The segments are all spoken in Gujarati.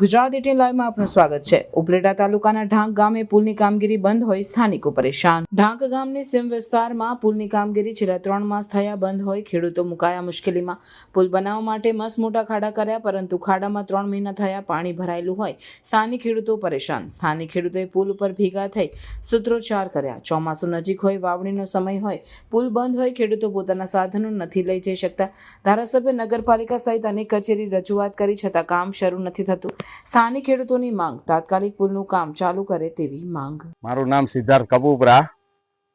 ગુજરાત 18 લાઈવમાં આપનું સ્વાગત છે। ઉપલેટા તાલુકાના ઢાંક ગામે પુલની કામગીરી બંધ હોય સ્થાનિકો પરેશાન। ઢાંક ગામની સીમ વિસ્તારમાં પુલની કામગીરી છેલ્લા 3 માસ થયા બંધ હોય ખેડૂતો મુકાયા મુશ્કેલીમાં। પુલ બનાવવા માટે મસ્ત મોટા ખાડા કર્યા, પરંતુ ખાડામાં 3 મહિના થયા પાણી ભરાયેલું હોય સ્થાનિક ખેડૂતો પરેશાન। સ્થાનિક ખેડૂતોએ પુલ ઉપર ભેગા થઈ સૂત્રોચ્ચાર કર્યા। ચોમાસું નજીક હોય, વાવણીનો સમય હોય, પુલ બંધ હોય, ખેડૂતો પોતાના સાધનો નથી લઈ જઈ શકતા। ધારાસભ્ય, નગરપાલિકા સહિત અનેક કચેરી રજૂઆત કરી છતાં કામ શરૂ નથી થતું। સ્થાનિક ખેડૂતોની માંગ તાત્કાલિક પુલનું કામ ચાલુ કરે તેવી માંગ। મારું નામ સિદ્ધાર્થ કપૂપરા,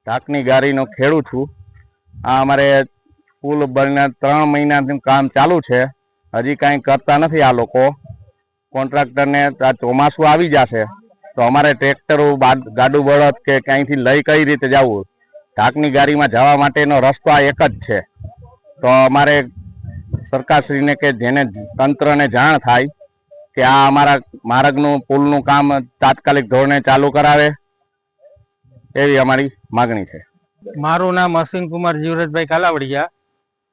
ઢાકની ગારીનો ખેડૂત છું। આ અમારે પુલ બને 3 મહિનાથી કામ ચાલુ છે, હજી કાંઈ કરતા નથી આ લોકો। કોન્ટ્રાક્ટરને ચોમાસું આવી જશે તો અમારે ટ્રેક્ટરો, ગાડું બળદ કે ક્યાંયથી લઈ કઈ રીતે જવું? ઢાકની ગારીમાં જવા માટેનો રસ્તો આ એક જ છે। તો અમારે સરકારશ્રીને કે જેને તંત્રને જાણ થાય કે આ અમારા માર્ગનું પુલનું કામ તાત્કાલિક ધોરણે ચાલુ કરાવે એવી અમારી માગણી છે। મારું નામ અશ્વિન કુમાર જીવરાજભાઈ કાલાવડિયા।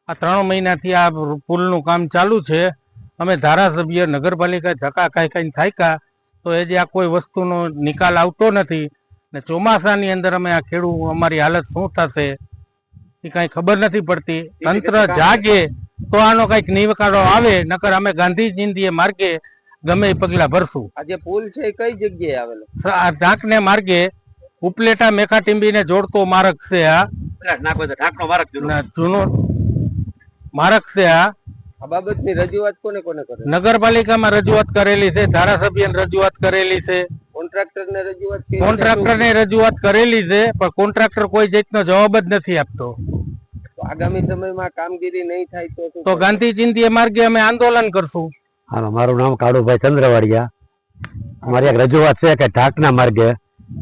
આ 3 મહિનાથી આ પુલનું કામ ચાલુ છે। અમે ધારાસભ્ય, નગરપાલિકા ધક્કા ખાઈ થાક્યા તો એ જે આ કોઈ વસ્તુનો નિકાલ આવતો નથી ને ચોમાસાની અંદર અમે આ ખેડૂત અમારી હાલત શું થશે એ કાંઈ ખબર નથી પડતી। તંત્ર જાગે તો આનો કંઈક નિકાલો આવે, નકર અમે ગાંધીજીએ માર્ગે ગમે એ પગલા ભરશું। આજે પુલ છે કઈ જગ્યાએ આવેલો? આ ઢાંકને માર્ગે ઉપલેટા મેકાટીંબીને જોડતો માર્ગ છે। આ ઢાકનો માર્ગ જૂનો માર્ગ છે। આ બાબતની રજૂઆત કોને કોને કરે? નગરપાલિકામાં રજૂઆત કરેલી છે, ધારાસભ્યને રજૂઆત કરેલી છે, કોન્ટ્રાક્ટરને રજૂઆત કરી? કોન્ટ્રાક્ટરને રજૂઆત કરેલી છે, પણ કોન્ટ્રાક્ટર કોઈ જાતનો જવાબ જ નથી આપતો। આગામી સમયમાં કામગીરી નહીં થાય તો ગાંધીજીએ માર્ગે અમે આંદોલન કરશું। હા, મારું નામ કાળુભાઈ ચંદ્રવાડિયા। અમારી એક રજૂઆત છે કે ઢાકના માર્ગે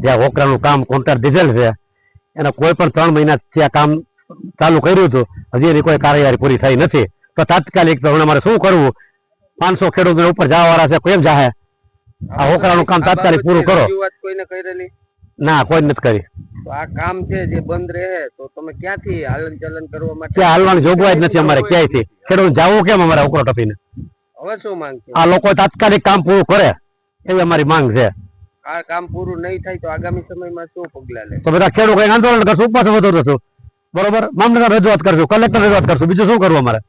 જ્યાં ઓકરાનું કામ કોન્ટ્રાક્ટ દીધેલ છે એના કોઈ પણ 3 મહિનાથી આ કામ ચાલુ કર્યું હતું, હજી એની કોઈ કાર્યવાહી પૂરી થઈ નથી। તો તાત્કાલિક તો અમારે શું કરવું? 500 ખેડૂતો ઉપર જવા વાળા છે, કોઈ જાહે આ ઓકરાનું કામ તાત્કાલિક પૂરું કરો। રજૂઆત કોઈને કરેલી? ના, કોઈ નથી કરી। તો આ કામ છે જે બંધ રહે તો તમે ક્યાંથી હાલન ચલન કરવા માટે? ક્યાં હાલવાની જોગવાઈ જ નથી અમારે ક્યાંયથી। ખેડૂત જવું કેમ અમારે ઓકરો ટપીને? હવે શું માંગ છે? આ લોકો તાત્કાલિક કામ પૂરું કરે એવી અમારી માંગ છે। આ કામ પૂરું નહીં થાય તો આગામી સમયમાં શું પગલા લે? તો બધા ખેડૂતો આંદોલન કરશું, ઉપવાસ વધુ કરશું, બરોબર? મામલતદાર રજૂઆત કરશું, કલેક્ટર રજૂઆત કરશું, બીજું શું કરવું અમારે?